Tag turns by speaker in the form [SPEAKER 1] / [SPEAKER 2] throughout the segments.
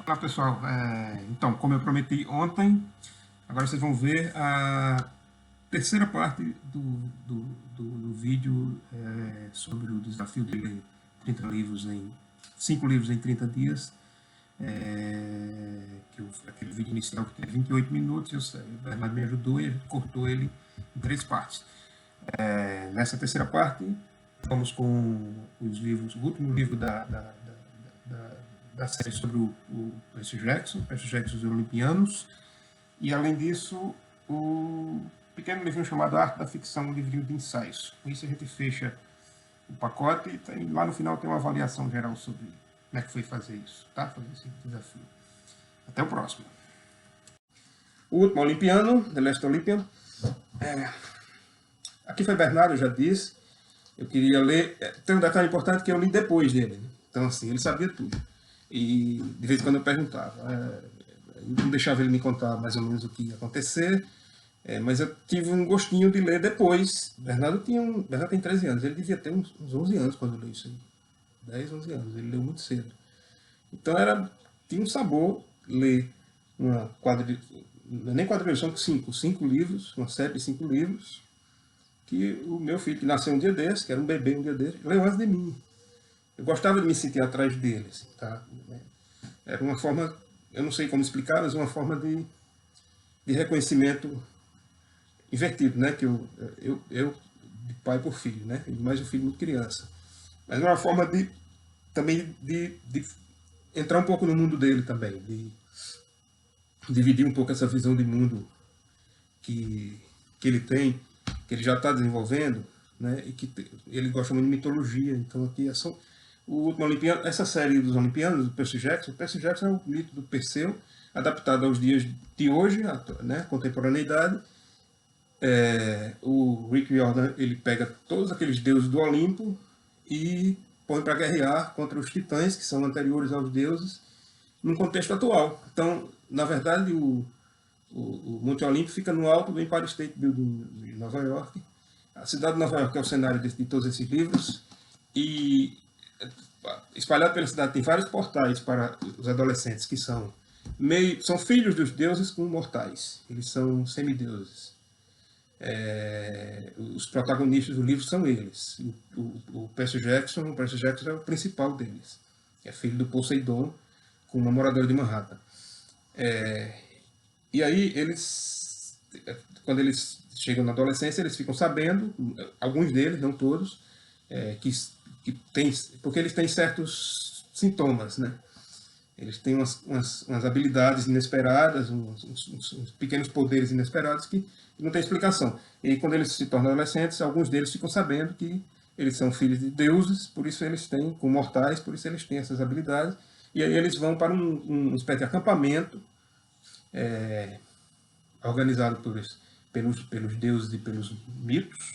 [SPEAKER 1] Olá pessoal, então, como eu prometi ontem, agora vocês vão ver a terceira parte do vídeo sobre o desafio de ler 30 livros em 5 livros em 30 dias, aquele vídeo inicial que tem 28 minutos, o Bernardo me ajudou e a gente cortou ele em 3 partes. Nessa terceira parte, vamos com os livros, o último livro da série sobre o Percy Jackson e os Olimpianos, e além disso, o pequeno livrinho chamado Arte da Ficção, um livrinho de ensaios. Com isso a gente fecha o pacote e lá no final tem uma avaliação geral sobre como é que foi fazer isso, tá? Fazer esse desafio. Até o próximo. O último Olimpiano, The Last Olympian. Aqui foi Bernardo, eu já disse. Eu queria ler. Tem um detalhe importante que eu li depois dele. Então, assim, ele sabia tudo. E de vez em quando eu perguntava. Eu não deixava ele me contar mais ou menos o que ia acontecer. Mas eu tive um gostinho de ler depois. Bernardo tem 13 anos. Ele devia ter uns 11 anos quando leu isso aí. 10, 11 anos. Ele leu muito cedo. Então tinha um sabor ler uma quadrilha. Nem quadrilha, são 5 livros. Uma série de 5 livros. Que o meu filho, que nasceu um dia desse, que era um bebê um dia desse, leu antes de mim. Eu gostava de me sentir atrás dele. Assim, tá? Era uma forma, eu não sei como explicar, mas uma forma de reconhecimento invertido, né? Que eu de pai por filho, né? Mais o filho muito criança. Mas é uma forma também de entrar um pouco no mundo dele também, de dividir um pouco essa visão de mundo que ele tem, que ele já está desenvolvendo, né? E que ele gosta muito de mitologia. Então aqui o último Olimpiano, essa série dos Olimpianos, do Percy Jackson. O Percy Jackson é o mito do Perseu, adaptado aos dias de hoje, né? Contemporaneidade. O Rick Riordan, ele pega todos aqueles deuses do Olimpo e põe para guerrear contra os titãs, que são anteriores aos deuses, num contexto atual. Então, na verdade, o Monte Olimpo fica no alto do Empire State Building de Nova York. A cidade de Nova York é o cenário de todos esses livros. E espalhado pela cidade tem vários portais para os adolescentes que são filhos dos deuses com mortais. Eles são semideuses. Os protagonistas do livro são eles. O Percy Jackson é o principal deles. É filho do Poseidon com uma moradora de Manhattan. E aí quando eles chegam na adolescência, eles ficam sabendo, alguns deles, não todos, porque eles têm certos sintomas, né? Eles têm umas habilidades inesperadas, uns pequenos poderes inesperados que não tem explicação. E quando eles se tornam adolescentes, alguns deles ficam sabendo que eles são filhos de deuses, por isso eles têm, com mortais, por isso eles têm essas habilidades. E aí eles vão para uma espécie de acampamento, organizado pelos deuses e pelos mitos,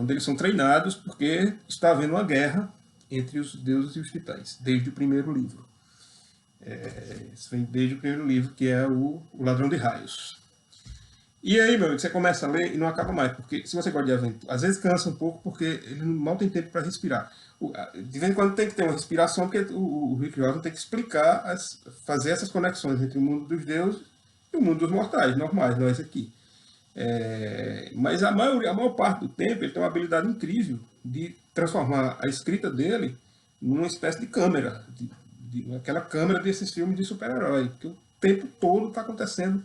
[SPEAKER 1] onde eles são treinados porque está havendo uma guerra entre os deuses e os titãs, desde o primeiro livro. Isso vem desde o primeiro livro, que é o Ladrão de Raios. E aí, meu amigo, você começa a ler e não acaba mais, porque se você gosta de aventura, às vezes cansa um pouco, porque ele mal tem tempo para respirar. De vez em quando tem que ter uma respiração, porque o Rick Riordan tem que explicar, fazer essas conexões entre o mundo dos deuses e o mundo dos mortais, normais, nós aqui. Mas a maior parte do tempo ele tem uma habilidade incrível de transformar a escrita dele numa espécie de câmera, aquela câmera desses filmes de super-herói, que o tempo todo está acontecendo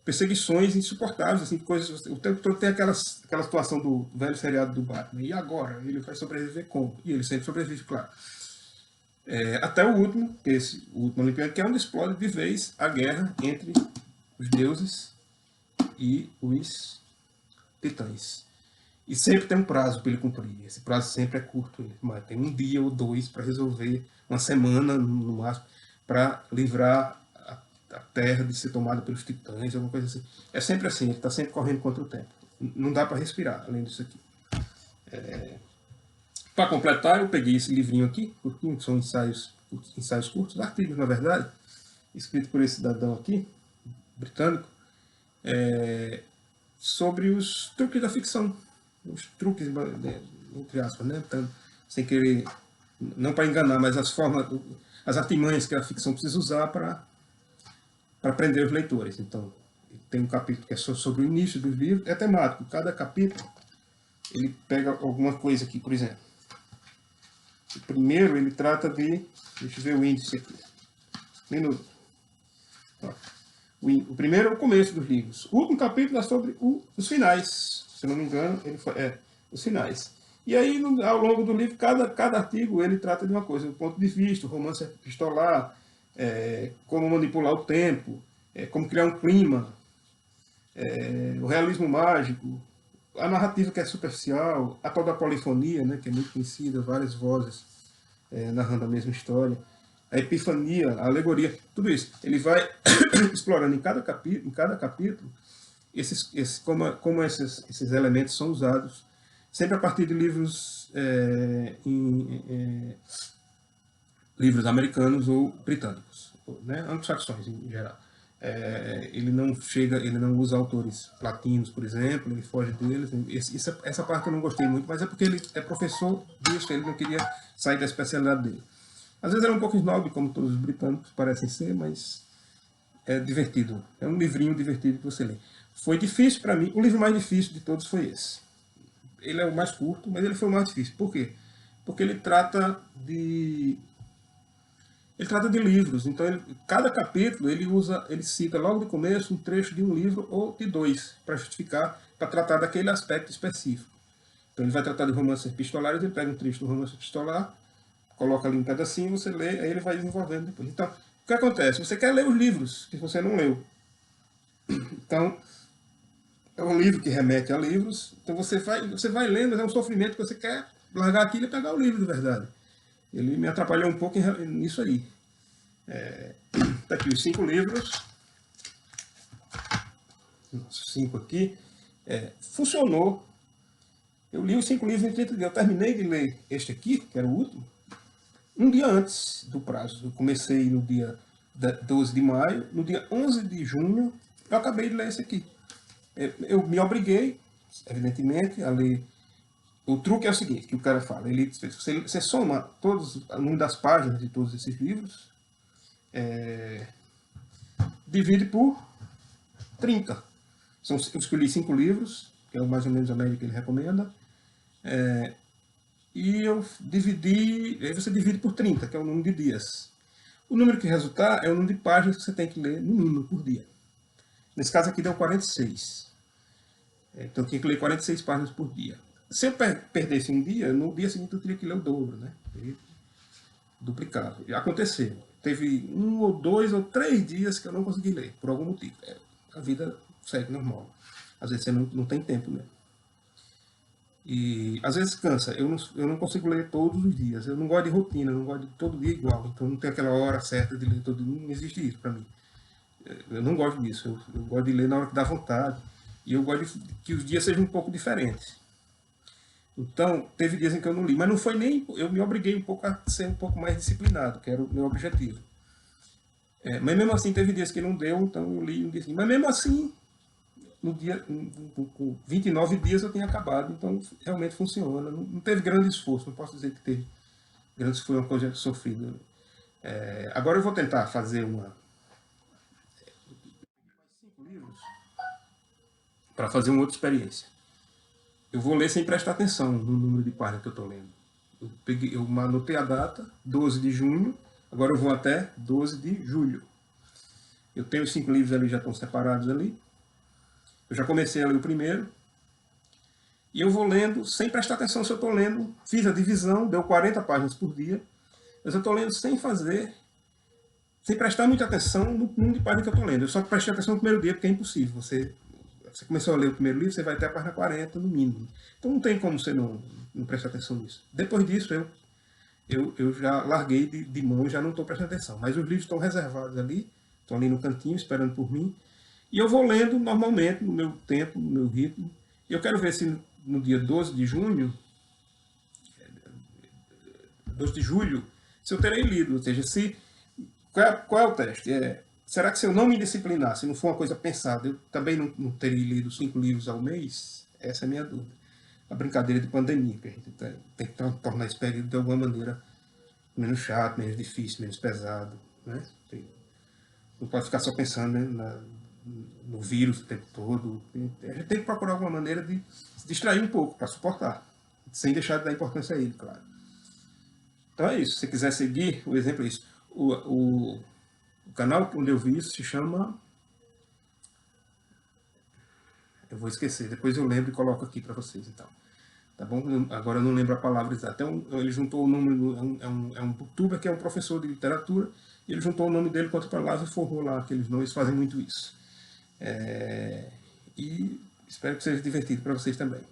[SPEAKER 1] perseguições insuportáveis, assim, coisas, o tempo todo tem aquela situação do velho seriado do Batman. E agora? Ele vai sobreviver como? E ele sempre sobrevive, claro. Até o último Olimpiano, que é onde explode de vez a guerra entre os deuses e os titãs. E sempre tem um prazo para ele cumprir. Esse prazo sempre é curto. Mas tem 1 dia ou 2 para resolver, uma semana no máximo, para livrar a Terra de ser tomada pelos titãs, alguma coisa assim. É sempre assim, ele está sempre correndo contra o tempo. Não dá para respirar, além disso aqui. Para completar, eu peguei esse livrinho aqui, curtinho, que são ensaios curtos, artigos, na verdade, escrito por esse cidadão aqui, britânico, sobre os truques da ficção. Os truques, entre aspas, né? Então, sem querer, não para enganar, mas as formas, as artimanhas que a ficção precisa usar para prender os leitores. Então, tem um capítulo que é sobre o início dos livros, é temático. Cada capítulo, ele pega alguma coisa aqui, por exemplo. O primeiro, ele trata de... Deixa eu ver o índice aqui. Minuto. O primeiro é o começo dos livros. O último capítulo é sobre os finais. Se não me engano, os finais. E aí, ao longo do livro, cada artigo ele trata de uma coisa. O ponto de vista, o romance epistolar, como manipular o tempo, como criar um clima, o realismo mágico, a narrativa que é superficial, a tal da polifonia, né, que é muito conhecida, várias vozes narrando a mesma história, a epifania, a alegoria, tudo isso. Ele vai explorando em cada capítulo como esses elementos são usados, sempre a partir de livros, livros americanos ou britânicos, né, anglo-saxões em geral. Ele não usa autores latinos, por exemplo, ele foge deles. Essa parte eu não gostei muito, mas é porque ele é professor disso, ele não queria sair da especialidade dele. Às vezes ele é um pouco snob, como todos os britânicos parecem ser, mas é divertido. É um livrinho divertido que você lê. Foi difícil para mim, o livro mais difícil de todos foi esse. Ele é o mais curto, mas ele foi o mais difícil. Por quê? Porque ele trata de livros, então cada capítulo ele cita logo no começo um trecho de um livro ou de dois, para justificar, para tratar daquele aspecto específico. Então ele vai tratar de romances epistolares, ele pega um trecho do romance epistolar, coloca ali um pedacinho, você lê, aí ele vai desenvolvendo depois. Então, o que acontece? Você quer ler os livros que você não leu. Então, é um livro que remete a livros, então você vai lendo, mas é um sofrimento que você quer largar aquilo e pegar o livro de verdade. Ele me atrapalhou um pouco nisso aí. Tá aqui os 5 livros. 5 aqui. Funcionou. Eu li os 5 livros em 30 dias. Eu terminei de ler este aqui, que era o último, um dia antes do prazo. Eu comecei no dia 12 de maio. No dia 11 de junho, eu acabei de ler esse aqui. Eu me obriguei, evidentemente, a ler. O truque é o seguinte, que o cara fala. Você soma o número das páginas de todos esses livros, divide por 30. Eu escolhi 5 livros, que é mais ou menos a média que ele recomenda, e eu dividi, aí você divide por 30, que é o número de dias. O número que resultar é o número de páginas que você tem que ler, no mínimo, por dia. Nesse caso aqui deu 46. Então eu tinha que ler 46 páginas por dia. Se eu perdesse um dia, no dia seguinte eu teria que ler o dobro, né? Duplicava. E aconteceu. Teve 1 ou 2 ou 3 dias que eu não consegui ler, por algum motivo. A vida segue normal. Às vezes você não tem tempo, né? E às vezes cansa. Eu não consigo ler todos os dias. Eu não gosto de rotina, eu não gosto de todo dia igual. Então não tem aquela hora certa de ler todo dia. Não existe isso para mim. Eu não gosto disso. Eu gosto de ler na hora que dá vontade. E eu gosto que os dias sejam um pouco diferentes. Então, teve dias em que eu não li. Mas não foi nem... Eu me obriguei um pouco a ser um pouco mais disciplinado, que era o meu objetivo. Mas mesmo assim, teve dias que não deu, então eu li um dia assim. Mas mesmo assim, no dia, com 29 dias eu tinha acabado. Então, realmente funciona. Não teve grande esforço. Não posso dizer que teve grande esforço, foi uma coisa sofrida. Agora eu vou tentar fazer 5 livros para fazer uma outra experiência. Eu vou ler sem prestar atenção no número de páginas que eu estou lendo. Eu anotei a data, 12 de junho, agora eu vou até 12 de julho. Eu tenho os 5 livros ali, já estão separados ali. Eu já comecei a ler o primeiro. E eu vou lendo sem prestar atenção se eu estou lendo. Fiz a divisão, deu 40 páginas por dia. Mas eu estou lendo sem prestar muita atenção no número de páginas que eu estou lendo. Eu só prestei atenção no primeiro dia, porque é impossível. Você começou a ler o primeiro livro, você vai até a página 40 no mínimo. Então não tem como você não prestar atenção nisso. Depois disso, eu já larguei de mão, já não estou prestando atenção. Mas os livros estão reservados ali, estão ali no cantinho, esperando por mim. E eu vou lendo normalmente, no meu tempo, no meu ritmo. E eu quero ver se no dia 12 de junho, 12 de julho, se eu terei lido. Ou seja, qual é o teste? Será que se eu não me disciplinar, se não for uma coisa pensada, eu também não teria lido 5 livros ao mês? Essa é a minha dúvida. A brincadeira de pandemia, que a gente tem que tornar isso de alguma maneira menos chato, menos difícil, menos pesado, né? Não pode ficar só pensando, né, no vírus o tempo todo. A gente tem que procurar alguma maneira de se distrair um pouco para suportar, sem deixar de dar importância a ele, claro. Então é isso. Se você quiser seguir, o exemplo é isso. O canal onde eu vi isso se chama... Eu vou esquecer, depois eu lembro e coloco aqui para vocês, então. Tá bom? Agora eu não lembro a palavra exata. Então, ele juntou o nome, é um booktuber que é um professor de literatura, e ele juntou o nome dele com outra palavra e formou lá aqueles nomes, fazem muito isso. E espero que seja divertido para vocês também.